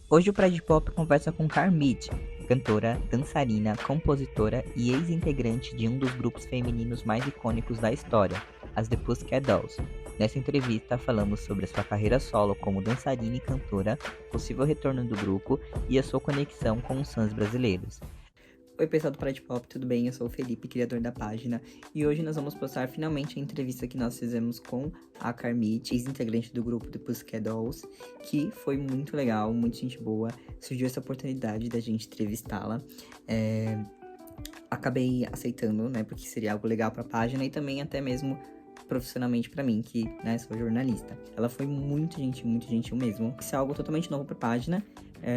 Hoje o Pride Pop conversa com Carmit, cantora, dançarina, compositora e ex-integrante de um dos grupos femininos mais icônicos da história, as The Pussycat Dolls. Nessa entrevista falamos sobre a sua carreira solo como dançarina e cantora, possível retorno do grupo e a sua conexão com os fãs brasileiros. Oi pessoal do Pride Pop, tudo bem? Eu sou o Felipe, criador da página, e hoje nós vamos postar finalmente a entrevista que nós fizemos com a Carmit, ex-integrante do grupo The Pussycat Dolls, que foi muito legal, muito gente boa. Surgiu essa oportunidade da gente entrevistá-la. Acabei aceitando, né, porque seria algo legal pra página e também até mesmo profissionalmente pra mim, que, né, sou jornalista. Ela foi muito gentil mesmo. Isso é algo totalmente novo pra página.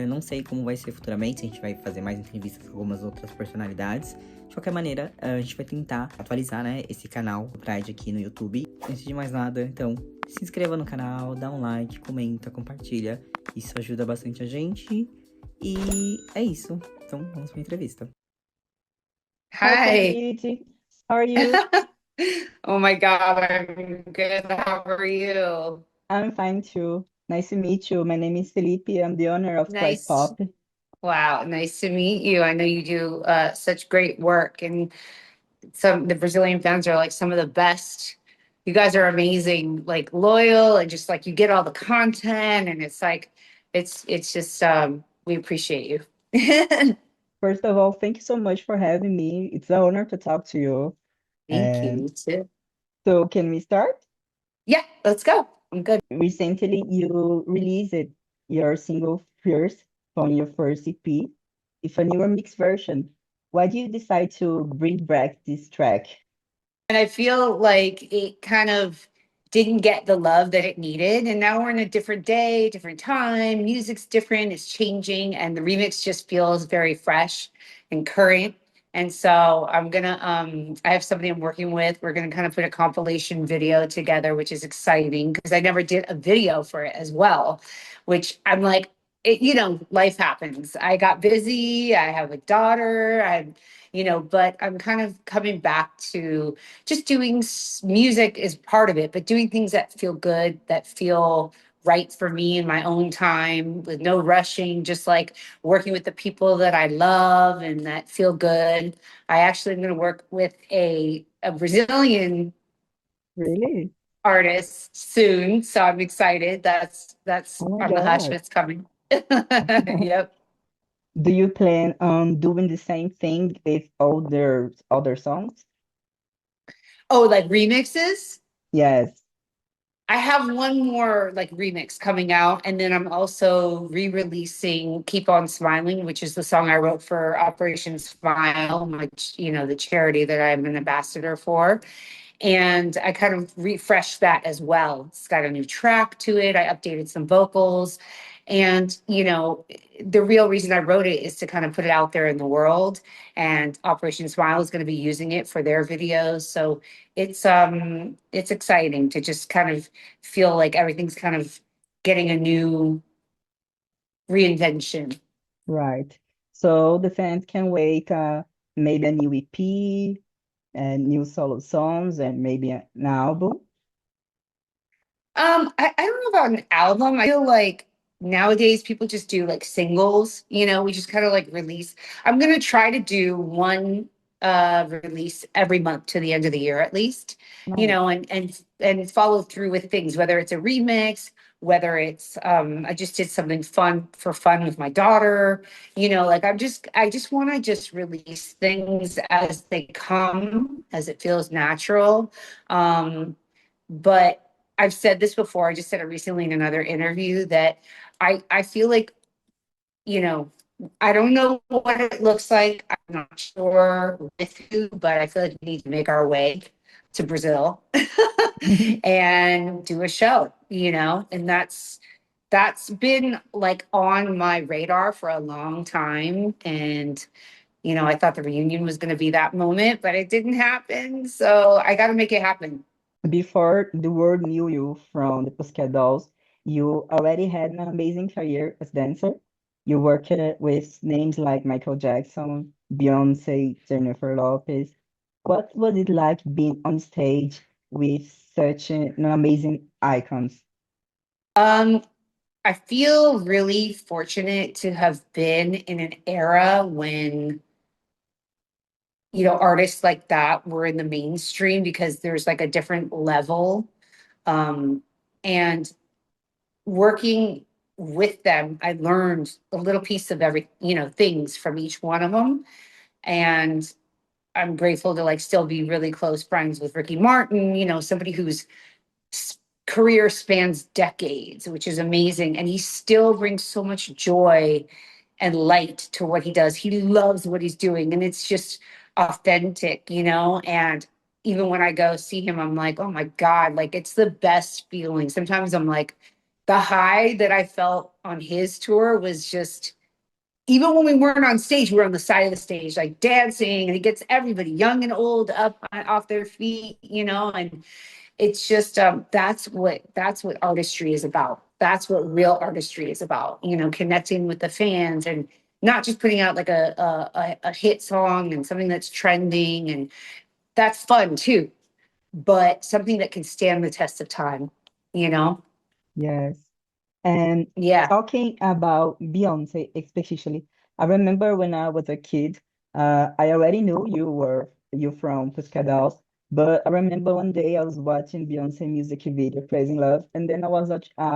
Não sei como vai ser futuramente, se a gente vai fazer mais entrevistas com algumas outras personalidades. De qualquer maneira, a gente vai tentar atualizar, né, esse canal do Pride aqui no YouTube. Antes de mais nada, então, se inscreva no canal, dá um like, comenta, compartilha. Isso ajuda bastante a gente. E é isso. Então, vamos pra entrevista. Hi, Hi. Carmit. How are you? Oh my God, I'm good. How are you? I'm fine too. Nice to meet you. My name is Felipe. I'm the owner of Pride Nice. Pop. Wow, nice to meet you. I know you do such great work, and the Brazilian fans are like some of the best. You guys are amazing, like loyal, and just like you get all the content, and it's like it's just we appreciate you. First of all, thank you so much for having me. It's an honor to talk to you. Thank And you too. so, can we start? Yeah, let's go. I'm good. Recently, you released your single First from your first EP with a newer mixed version. Why did you decide to bring back this track? And I feel like it kind of didn't get the love that it needed. And now we're in a different day, different time. Music's different, it's changing, and the remix just feels very fresh and current. And so I have somebody I'm working with. We're gonna kind of put a compilation video together, which is exciting because I never did a video for it as well, which I'm like, life happens. I got busy, I have a daughter, but I'm kind of coming back to just doing music is part of it, but doing things that feel good, that feel right for me in my own time with no rushing, just like working with the people that I love and that feel good. I actually am going to work with a Brazilian Really? artist soon, so I'm excited. That's Oh my on the hush, God. but it's coming. Yep. Do you plan on doing the same thing with other songs? Oh, like remixes? Yes. I have one more like remix coming out, and then I'm also re-releasing "Keep on Smiling," which is the song I wrote for Operation Smile, which the charity that I'm an ambassador for. And I kind of refreshed that as well. It's got a new track to it. I updated some vocals. And, the real reason I wrote it is to kind of put it out there in the world. And Operation Smile is going to be using it for their videos. So it's exciting to just kind of feel like everything's kind of getting a new reinvention. Right. So the fans can wait maybe a new EP and new solo songs and maybe an album. I don't know about an album. I feel like nowadays people just do like singles, we just kind of like release. I'm gonna try to do one release every month to the end of the year at least, Nice. and follow through with things, whether it's a remix, whether it's I just did something fun with my daughter, like I just want to just release things as they come, as it feels natural. But I've said this before. I just said it recently in another interview that I feel like, you know, I don't know what it looks like. I'm not sure with who, but I feel like we need to make our way to Brazil and do a show, and that's been like on my radar for a long time. And I thought the reunion was going to be that moment, but it didn't happen. So I got to make it happen. Before the world knew you from the Pussycat Dolls, you already had an amazing career as dancer. You worked with names like Michael Jackson, Beyoncé, Jennifer Lopez. What was it like being on stage with such an amazing icons? Um, I feel really fortunate to have been in an era when, artists like that were in the mainstream because there's like a different level. And working with them, I learned a little piece of every, things from each one of them. And I'm grateful to like still be really close friends with Ricky Martin, somebody whose career spans decades, which is amazing. And he still brings so much joy and light to what he does. He loves what he's doing, and it's just authentic, and even when I go see him, I'm like, oh my God, like it's the best feeling. Sometimes I'm like, the high that I felt on his tour was just, even when we weren't on stage, we were on the side of the stage, like dancing, and he gets everybody, young and old, up off their feet, and it's just that's what artistry is about. That's what real artistry is about, connecting with the fans and not just putting out like a hit song and something that's trending, and that's fun too, but something that can stand the test of time, you know? Yes. And Yeah. talking about Beyonce especially, I remember when I was a kid, I already knew you from Pussycat Dolls, but I remember one day I was watching Beyonce music video, Praising Love, and then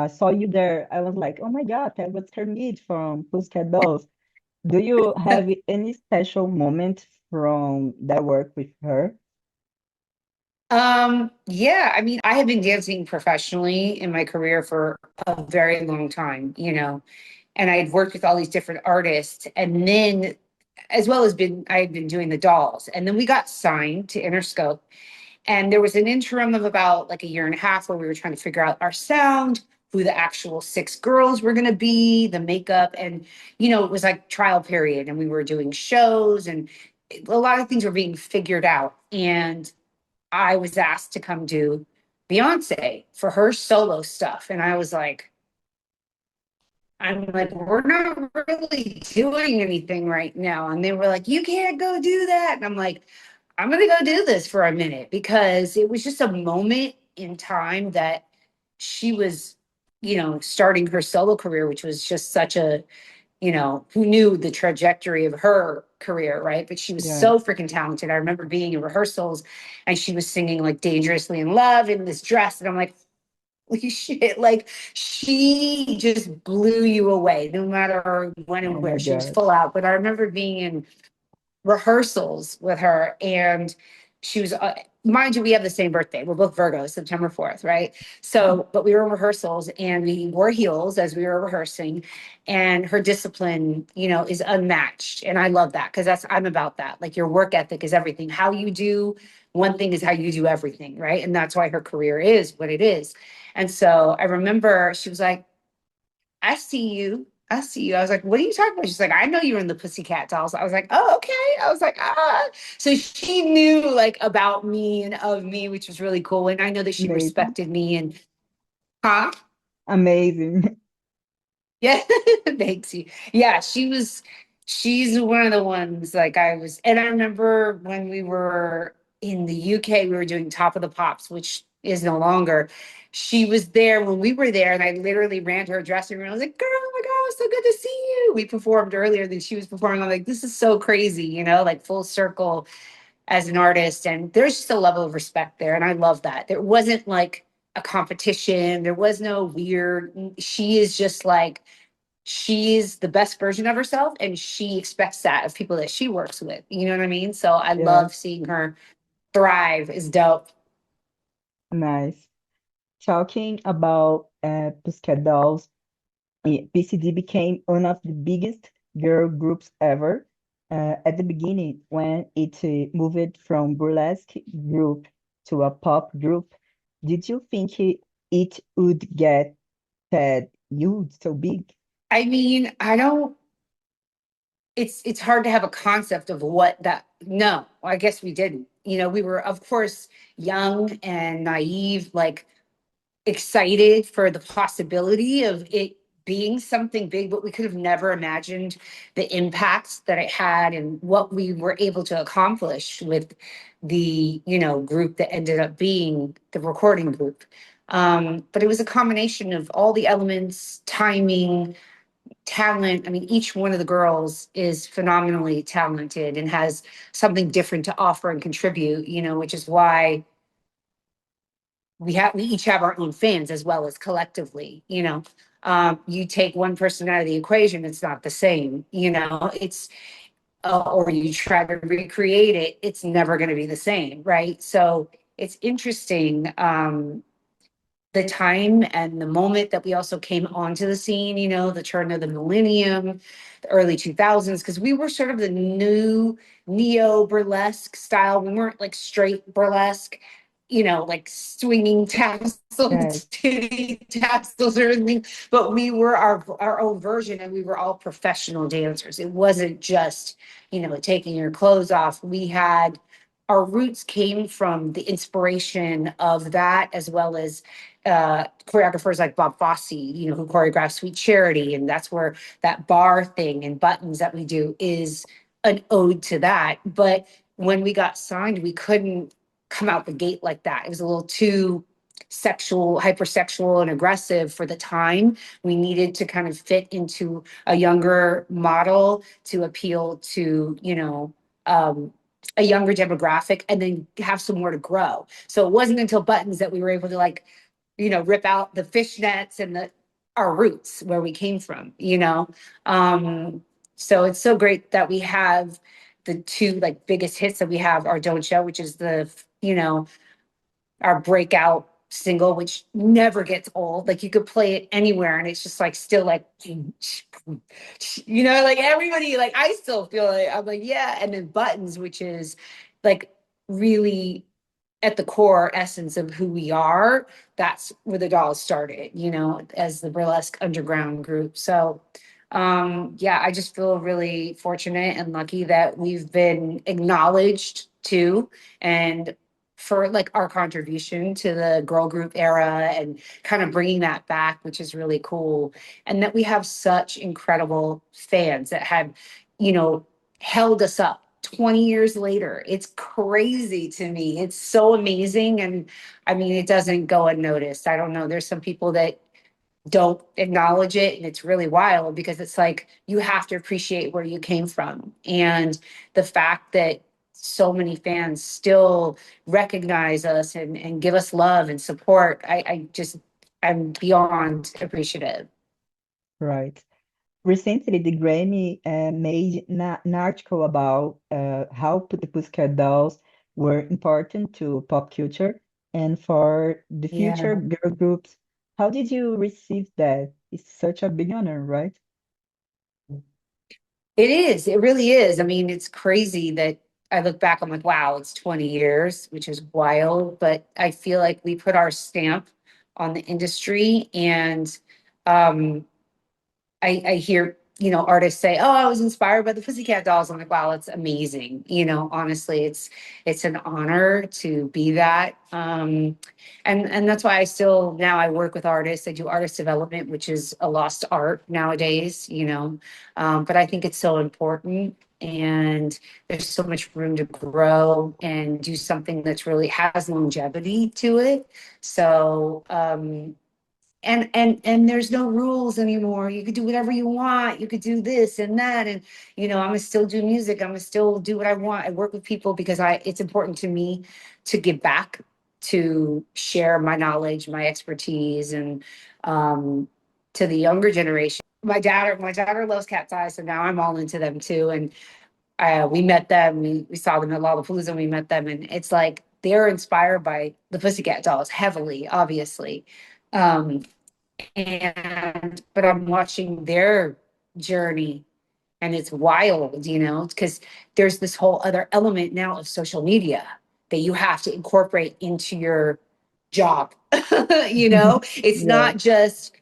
saw you there. I was like, oh my God, that was Carmit from Pussycat Dolls. Do you have any special moment from that work with her? Yeah, I mean, I have been dancing professionally in my career for a very long time, and I had worked with all these different artists, and then as well as I had been doing the dolls, and then we got signed to Interscope, and there was an interim of about like a year and a half where we were trying to figure out our sound, who the actual six girls were going to be, the makeup, and it was like trial period, and we were doing shows, and a lot of things were being figured out, and I was asked to come do Beyonce for her solo stuff. And I'm like, we're not really doing anything right now. And they were like, you can't go do that. And I'm like, I'm going to go do this for a minute, because it was just a moment in time that she was, starting her solo career, which was just such a, who knew the trajectory of her career, right? But she was Yes. so freaking talented. I remember being in rehearsals and she was singing like Dangerously in Love in this dress. And I'm like, holy shit, like she just blew you away, no matter when and Oh my where. She was God. full out. But I remember being in rehearsals with her, and she was mind you, we have the same birthday, we're both Virgos, September 4th, right? So but we were in rehearsals and we wore heels as we were rehearsing, and her discipline, is unmatched, and I love that, because I'm about that. Like, your work ethic is everything. How you do one thing is how you do everything, right? And that's why her career is what it is. And so I remember she was like, I see you. I see you. I was like, what are you talking about? She's like, I know you were in the Pussycat Dolls. I was like, oh, okay. I was like, ah. So she knew like about me and of me, which was really cool. And I know that she Amazing. respected me, and huh? Amazing. Yeah, thanks you. Yeah, she's one of the ones like and I remember when we were in the UK, we were doing Top of the Pops, which is no longer. She was there when we were there, and I literally ran to her dressing room. I was like, girl, oh my God, it's so good to see you. We performed earlier than she was performing. I'm like, this is so crazy, like full circle as an artist. And there's just a level of respect there. And I love that. There wasn't like a competition. There was no weird, she is just like, she's the best version of herself, and she expects that of people that she works with. You know what I mean? So I Yes. love seeing her thrive. Is dope. Nice. Talking about Pussycat Dolls, PCD became one of the biggest girl groups ever. At the beginning, when it moved from burlesque group to a pop group, did you think it would get that huge, so big? I mean, I don't, it's hard to have a concept of what that, no, I guess we didn't. We were, of course, young and naive, like excited for the possibility of it being something big, but we could have never imagined the impacts that it had and what we were able to accomplish with the, group that ended up being the recording group. But it was a combination of all the elements, timing, talent. I mean, each one of the girls is phenomenally talented and has something different to offer and contribute, which is why we each have our own fans as well as collectively. You take one person out of the equation, it's not the same. It's or you try to recreate it, it's never going to be the same, right? So it's interesting, the time and the moment that we also came onto the scene, the turn of the millennium, the early 2000s, because we were sort of the new neo burlesque style. We weren't like straight burlesque, like swinging tassels, Yes. titty tassels or anything, but we were our own version, and we were all professional dancers. It wasn't just, taking your clothes off. Our roots came from the inspiration of that, as well as choreographers like Bob Fosse, who choreographed Sweet Charity. And that's where that bar thing and buttons that we do is an ode to that. But when we got signed, we couldn't come out the gate like that. It was a little too sexual, hypersexual, and aggressive for the time. We needed to kind of fit into a younger model to appeal to, a younger demographic, and then have some more to grow. So it wasn't until Buttons that we were able to rip out the fishnets and our roots where we came from. So it's so great that we have the two biggest hits that we have are Don't Show, which is our breakout single, which never gets old. Like you could play it anywhere and it's just still everybody, I still feel I'm yeah. And then Buttons, which is really at the core essence of who we are. That's where the Dolls started, as the burlesque underground group. So yeah, I just feel really fortunate and lucky that we've been acknowledged too, and for our contribution to the girl group era and kind of bringing that back, which is really cool. And that we have such incredible fans that have, held us up 20 years later. It's crazy to me. It's so amazing. And I mean, it doesn't go unnoticed. I don't know. There's some people that don't acknowledge it, and it's really wild because it's you have to appreciate where you came from. And the fact that so many fans still recognize us and give us love and support, I'm beyond appreciative. Right. Recently, the Grammy made an article about how the Pussycat Dolls were important to pop culture and for the future Yeah. girl groups. How did you receive that? It's such a big honor, right? It is. It really is. I mean, it's crazy that I look back, I'm wow, it's 20 years, which is wild. But I feel like we put our stamp on the industry. And um, I hear, artists say, "Oh, I was inspired by the Pussycat Dolls." I'm wow, it's amazing. Honestly, it's an honor to be that. And that's why now I work with artists. I do artist development, which is a lost art nowadays. But I think it's so important. And there's so much room to grow and do something that's really has longevity to it. So and there's no rules anymore. You could do whatever you want. You could do this and that. And I'm gonna still do music. I'm gonna still do what I want. I work with people because it's important to me to give back, to share my knowledge, my expertise, and to the younger generation. My daughter loves Katseye, so now I'm all into them too. And we met them, we saw them at Lollapalooza, and we met them, and it's they're inspired by the Pussycat Dolls heavily, obviously. Um, but I'm watching their journey, and it's wild, because there's this whole other element now of social media that you have to incorporate into your job. It's Yeah. not just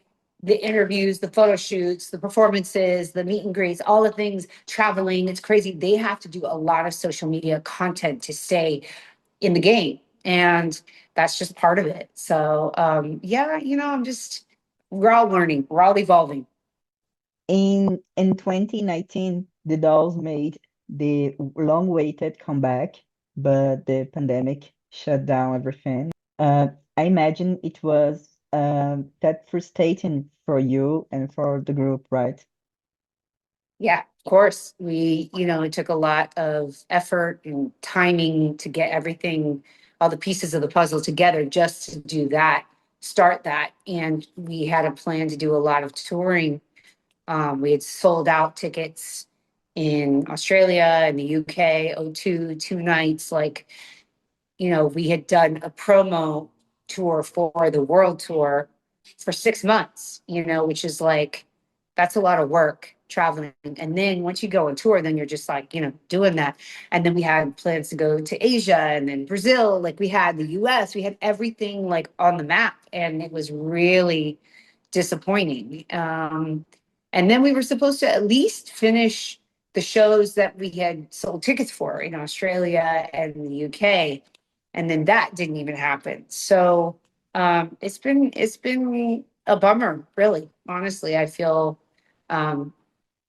the interviews, the photo shoots, the performances, the meet and greets, all the things, traveling. It's crazy. They have to do a lot of social media content to stay in the game. And that's just part of it. So yeah, we're all learning, we're all evolving. In 2019, the Dolls made the long-awaited comeback, but the pandemic shut down everything. I imagine it was that frustrating for you and for the group, right? Yeah, of course. It took a lot of effort and timing to get everything, all the pieces of the puzzle together just to do that, start that. And we had a plan to do a lot of touring. We had sold out tickets in Australia and the UK, O2, 2 nights. We had done a promo tour for the world tour for 6 months, which is like, that's a lot of work traveling. And then once you go on tour, then you're just like, doing that. And then we had plans to go to Asia and then Brazil. Like we had the US, we had everything like on the map. And it was really disappointing. And then we were supposed to at least finish the shows that we had sold tickets for in Australia and the UK, and then that didn't even happen. So it's been a bummer, really. Honestly, um,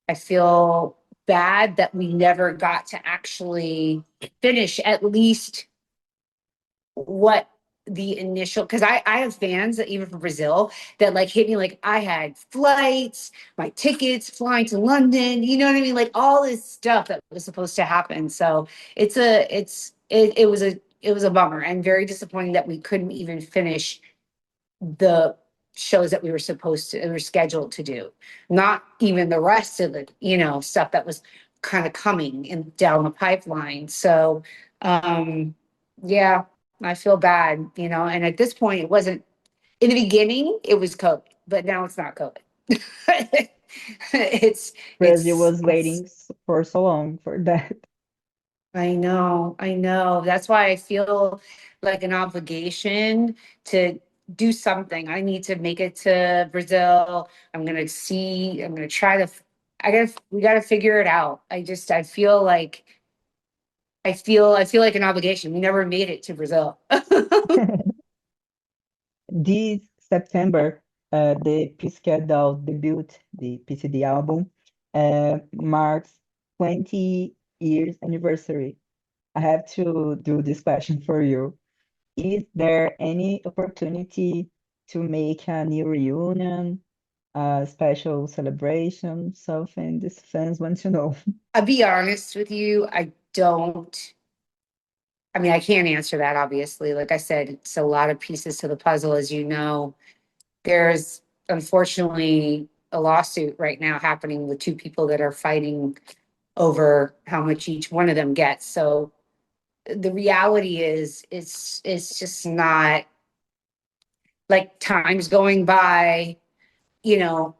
I feel bad that we never got to actually finish at least what the initial, because I have fans that even from Brazil that like hit me like I had flights, my tickets, flying to London, you know what I mean? Like all this stuff that was supposed to happen. So it was a bummer and very disappointing that we couldn't even finish the shows that we were scheduled to do. Not even the rest of the, stuff that was kind of coming in down the pipeline. So yeah, I feel bad, and at this point it wasn't, in the beginning it was COVID, but now it's not COVID. it's Brazil it's was it's waiting for so long for that. I know. That's why I feel like an obligation to do something. I need to make it to Brazil. I'm gonna try to, we gotta figure it out. I feel like an obligation. We never made it to Brazil. This September, the Pussycat Dolls debut, the PCD album, marks 20 years anniversary. I have to do this question for you. Is there any opportunity to make a new reunion, a special celebration, something these fans want to know? I'll be honest with you, I can't answer that, obviously. Like I said, it's a lot of pieces to the puzzle, as you know. There's unfortunately a lawsuit right now happening with two people that are fighting over how much each one of them gets. So the reality is it's just not, like, time's going by, you know,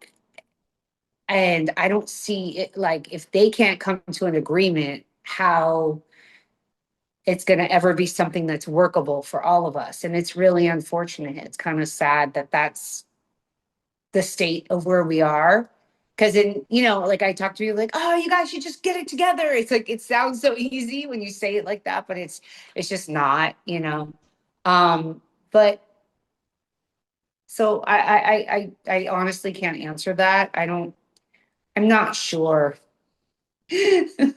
and I don't see it, like, if they can't come to an agreement, how it's going to ever be something that's workable for all of us. And it's really unfortunate. It's kind of sad that that's the state of where we are. Because like I talk to you like, oh, you guys should just get it together. It's like, it sounds so easy when you say it like that, but it's just not. But so I honestly can't answer that. I'm not sure. And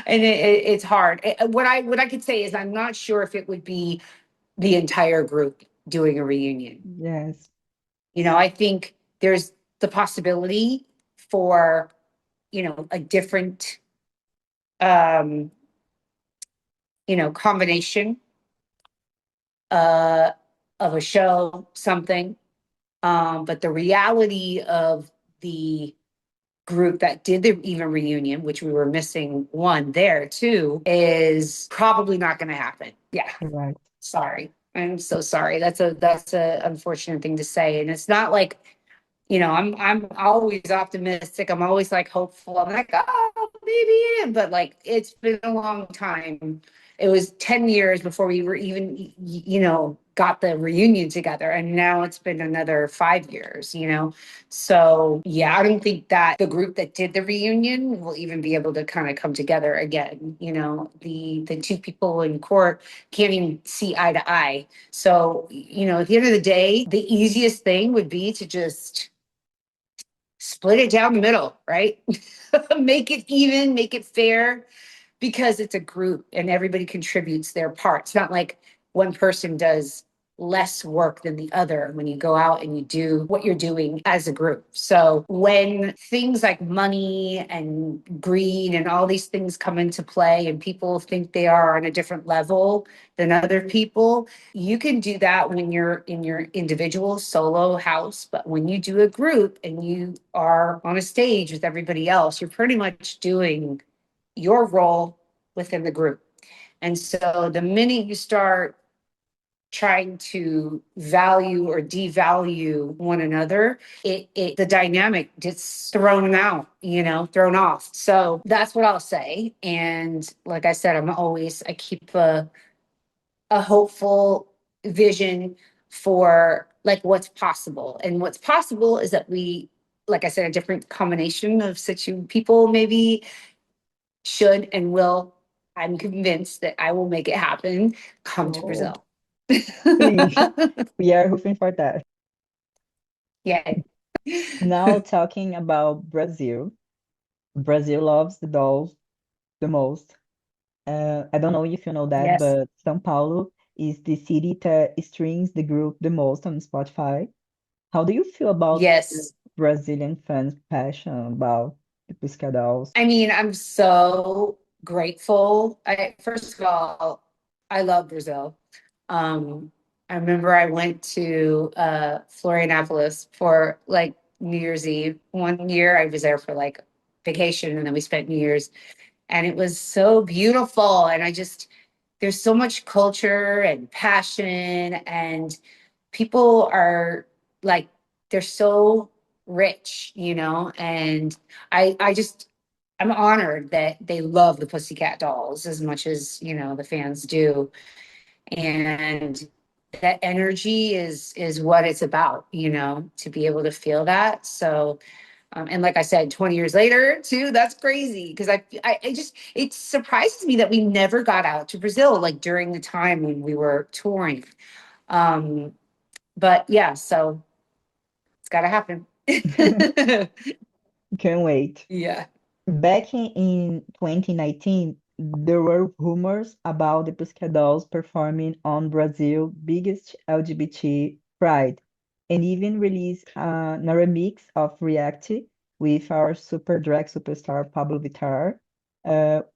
it's hard. What I could say is I'm not sure if it would be the entire group doing a reunion. Yes, I think there's the possibility for, a different, um, combination uh, of a show, something. But the reality of the group that did the even reunion, which we were missing one there too, is probably not going to happen. Yeah. right. Sorry. I'm so sorry. That's a unfortunate thing to say. And it's not like, I'm always optimistic. I'm always like hopeful. I'm like, oh, maybe, but like it's been a long time. It was 10 years before we were even, got the reunion together. And now it's been another 5 years. So yeah, I don't think that the group that did the reunion will even be able to kind of come together again. The two people in court can't even see eye to eye. So, at the end of the day, the easiest thing would be to just split it down the middle, right? Make it even, make it fair, because it's a group and everybody contributes their part. It's not like one person does less work than the other when you go out and you do what you're doing as a group. So when things like money and greed and all these things come into play and people think they are on a different level than other people, you can do that when you're in your individual solo house. But when you do a group and you are on a stage with everybody else, you're pretty much doing your role within the group. And so the minute you start trying to value or devalue one another, the dynamic gets thrown out, thrown off. So that's what I'll say. And like I said, I keep a hopeful vision for like what's possible. And what's possible is that we, like I said, a different combination of people maybe should and will. I'm convinced that I will make it happen. Come to Oh, Brazil. please, we are hoping for that. Yeah. Now talking about Brazil. Brazil loves the dolls the most. I don't know if you know that, Yes. but São Paulo is the city that streams the group the most on Spotify. How do you feel about the Yes. Brazilian fans' passion about the Pussycat Dolls? I mean, I'm so grateful. First of all, I love Brazil. Um, I remember I went to Florianopolis for like New Year's Eve. One year I was there for like vacation and then we spent New Year's and it was so beautiful. And there's so much culture and passion and people are like, they're so rich, and I'm honored that they love the Pussycat Dolls as much as, the fans do. And that energy is what it's about, to be able to feel that. So, and like I said, 20 years later too, that's crazy because it surprises me that we never got out to Brazil, like during the time when we were touring. But yeah, so it's got to happen. Can't wait. Yeah. Back in 2019, there were rumors about the Pussycat Dolls performing on Brazil's biggest LGBT Pride, and even released a remix of React with our super drag superstar Pabllo Vittar.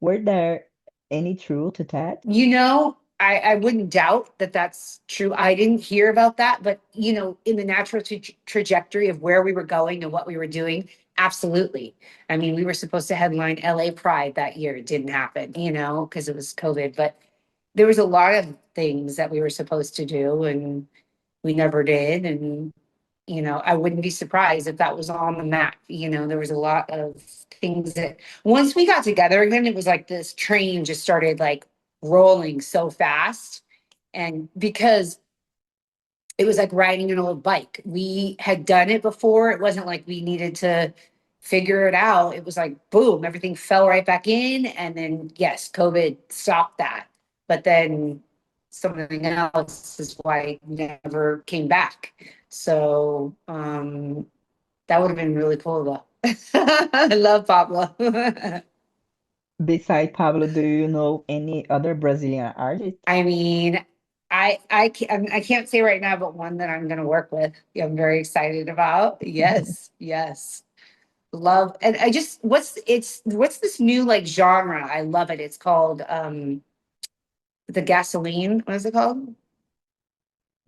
Were there any truth to that? I wouldn't doubt that that's true. I didn't hear about that, but in the natural trajectory of where we were going and what we were doing, absolutely. I mean, we were supposed to headline LA Pride that year. It didn't happen, because it was COVID, but there was a lot of things that we were supposed to do and we never did. And I wouldn't be surprised if that was on the map. There was a lot of things that once we got together again, it was like this train just started like rolling so fast. And because it was like riding an old bike, we had done it before. It wasn't like we needed to figure it out. It was like, boom, everything fell right back in. And then, yes, COVID stopped that. But then something else is why we never came back. So that would have been really cool though. I love Pabllo. Beside Pablo, do you know any other Brazilian artist? I mean, I can't say right now, but one that I'm going to work with. I'm very excited about. Yes, yes, love. And what's this new like genre? I love it. It's called the gasoline. What is it called?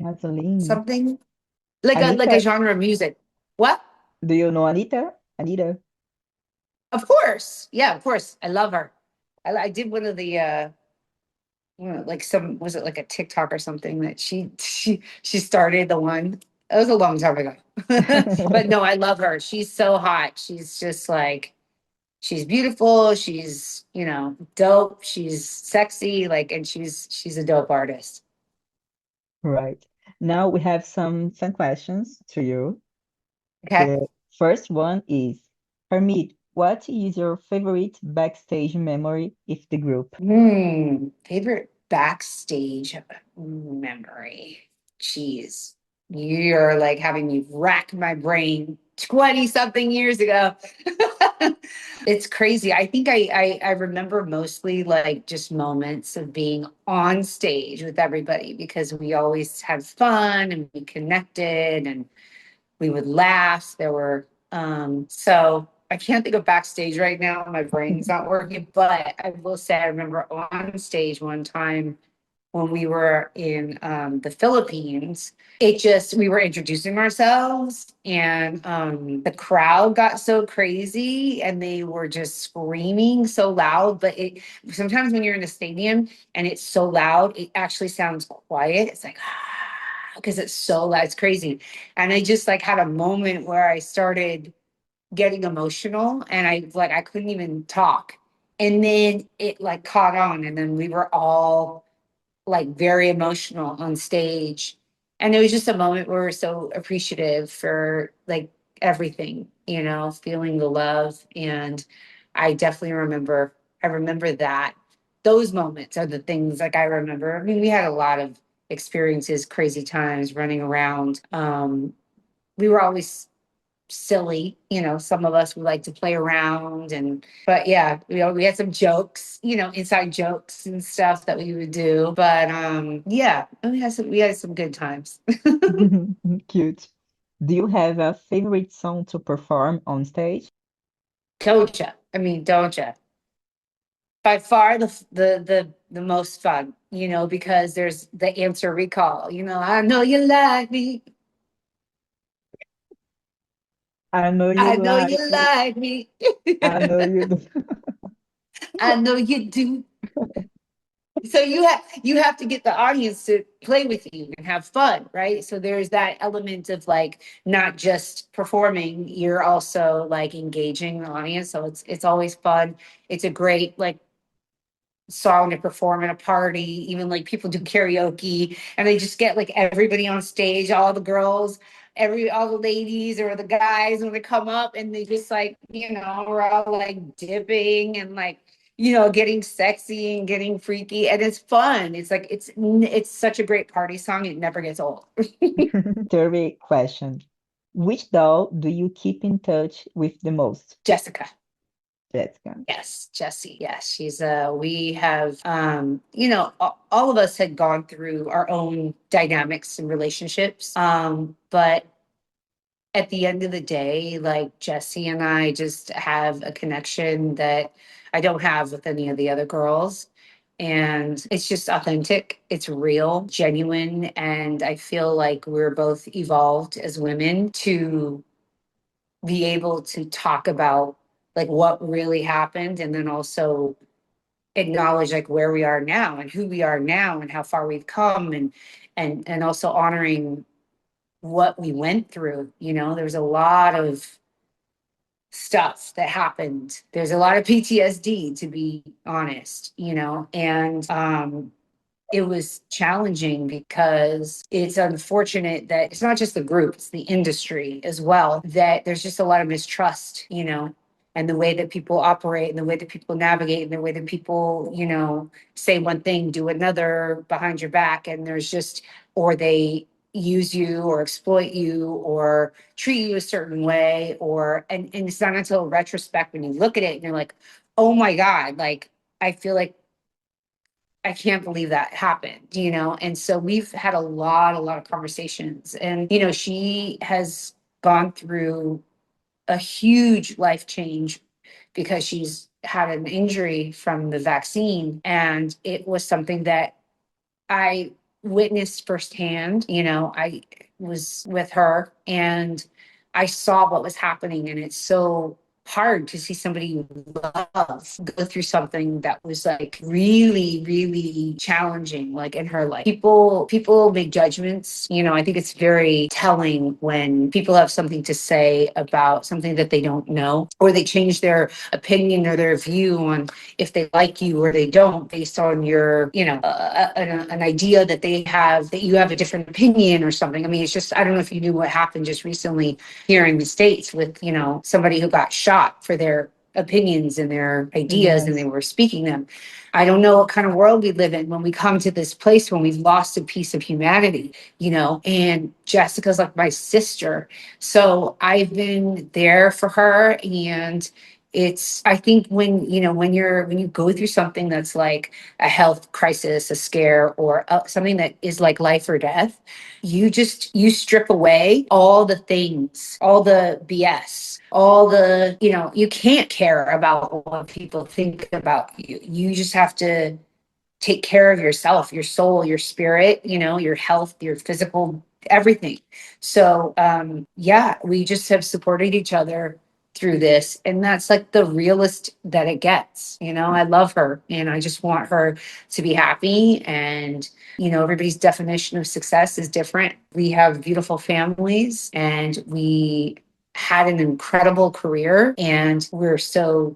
Gasoline. Something like a Anita, genre of music. What? do you know Anita? Anita. Of course. Yeah, of course. I love her. I did one of the like was it like a TikTok or something that she started the one. It was a long time ago. But no, I love her. She's so hot. She's just like she's beautiful. She's, dope. She's sexy, like, and she's a dope artist. Right. Now we have some fun questions to you. Okay. The first one is, Carmit, what is your favorite backstage memory of the group? Favorite backstage memory. Jeez. You're like having me rack my brain 20 something years ago. It's crazy. I think I remember mostly like just moments of being on stage with everybody because we always had fun and we connected and we would laugh. There were so I can't think of backstage right now. My brain's not working, but I will say I remember on stage one time when we were in the Philippines. It just we were introducing ourselves and the crowd got so crazy and they were just screaming so loud. But it sometimes when you're in a stadium and it's so loud, it actually sounds quiet. It's like because it's so loud, it's crazy. And I just like had a moment where I started getting emotional and I couldn't even talk. And then it like caught on and then we were all like very emotional on stage. And it was just a moment where we're so appreciative for like everything, you know, feeling the love. And I definitely I remember that. Those moments are the things like I remember. I mean, we had a lot of experiences, crazy times running around. We were always silly, you know, some of us would like to play around but yeah, we had some jokes, you know, inside jokes and stuff that we would do. But yeah, we had some good times. Cute. Do you have a favorite song to perform on stage? Don't ya? By far the most fun, you know, because there's the answer recall, you know, I know you like me. I know you I know like you it. like me. I know you do. I know you do. So you have to get the audience to play with you and have fun, right? So there's that element of like not just performing, you're also like engaging the audience. So it's always fun. It's a great like song to perform at a party. Even like people do karaoke and they just get like everybody on stage, all the girls, all the ladies or the guys when they come up and they just like, you know, we're all like dipping and like, you know, getting sexy and getting freaky and it's fun. It's like it's such a great party song. It never gets old. Third question. Which doll do you keep in touch with the most? Jessica. Jessica. Yes, Jessie. Yes, she's we have you know, all of us had gone through our own dynamics and relationships. But at the end of the day, like Jessie and I just have a connection that I don't have with any of the other girls. And it's just authentic, it's real, genuine. And I feel like we're both evolved as women to be able to talk about like what really happened and then also acknowledge like where we are now and who we are now and how far we've come and also honoring what we went through. You know, there's a lot of stuff that happened. There's a lot of PTSD, to be honest, you know, and it was challenging because it's unfortunate that it's not just the group, it's the industry as well, that there's just a lot of mistrust, you know, and the way that people operate and the way that people navigate and the way that people, you know, say one thing, do another behind your back. And there's just, or they use you or exploit you or treat you a certain way and it's not until retrospect when you look at it and you're like, oh my God, like I feel like I can't believe that happened, you know? And so we've had a lot of conversations. And, you know, she has gone through a huge life change because she's had an injury from the vaccine. And it was something that I witnessed firsthand. You know, I was with her and I saw what was happening. And it's so hard to see somebody you love go through something that was like really challenging like in her life. People make judgments, you know. I think it's very telling when people have something to say about something that they don't know or they change their opinion or their view on if they like you or they don't based on your, you know, an idea that they have, that you have a different opinion or something. I mean, it's just, I don't know if you knew what happened just recently here in the States with, you know, somebody who got shot for their opinions and their ideas and they Yes. were speaking them. I don't know what kind of world we live in when we come to this place when we've lost a piece of humanity, you know, and Jessica's like my sister. So I've been there for her and I think when you go through something that's like a health crisis, a scare, or something that is like life or death, you strip away all the things, all the BS, all the, you can't care about what people think about you. You just have to take care of yourself, your soul, your spirit, your health, your physical, everything. So, yeah, we just have supported each other through this. And that's like the realest that it gets. I love her and I just want her to be happy. And, everybody's definition of success is different. We have beautiful families and we had an incredible career, and we're so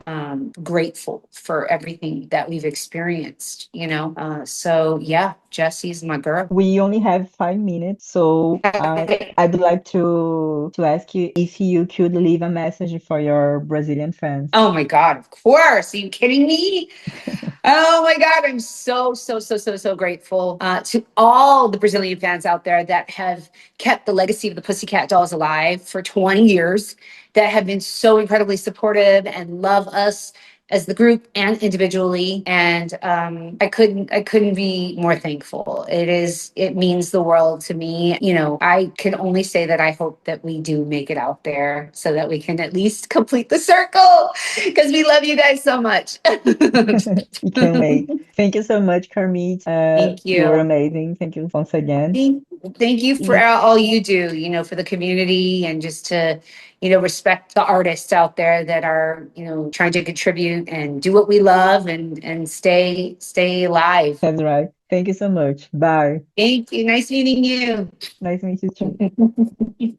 grateful for everything that we've experienced, so yeah, Jesse's my girl. We only have 5 minutes, so I'd like to ask you if you could leave a message for your Brazilian fans. Oh my God, of course. Are you kidding me? Oh my God, I'm so, so, so, so, so grateful to all the Brazilian fans out there that have kept the legacy of the Pussycat Dolls alive for 20 years, that have been so incredibly supportive and love us as the group and individually. And I couldn't be more thankful. It means the world to me. I can only say that I hope that we do make it out there so that we can at least complete the circle, because we love you guys so much. We can wait. Thank you so much, Carmit. Thank you. You're amazing. Thank you once again. Thank you for all you do, for the community, and just to, respect the artists out there that are, trying to contribute and do what we love and stay alive. That's right. Thank you so much. Bye. Thank you. Nice meeting you. Nice to meet you too.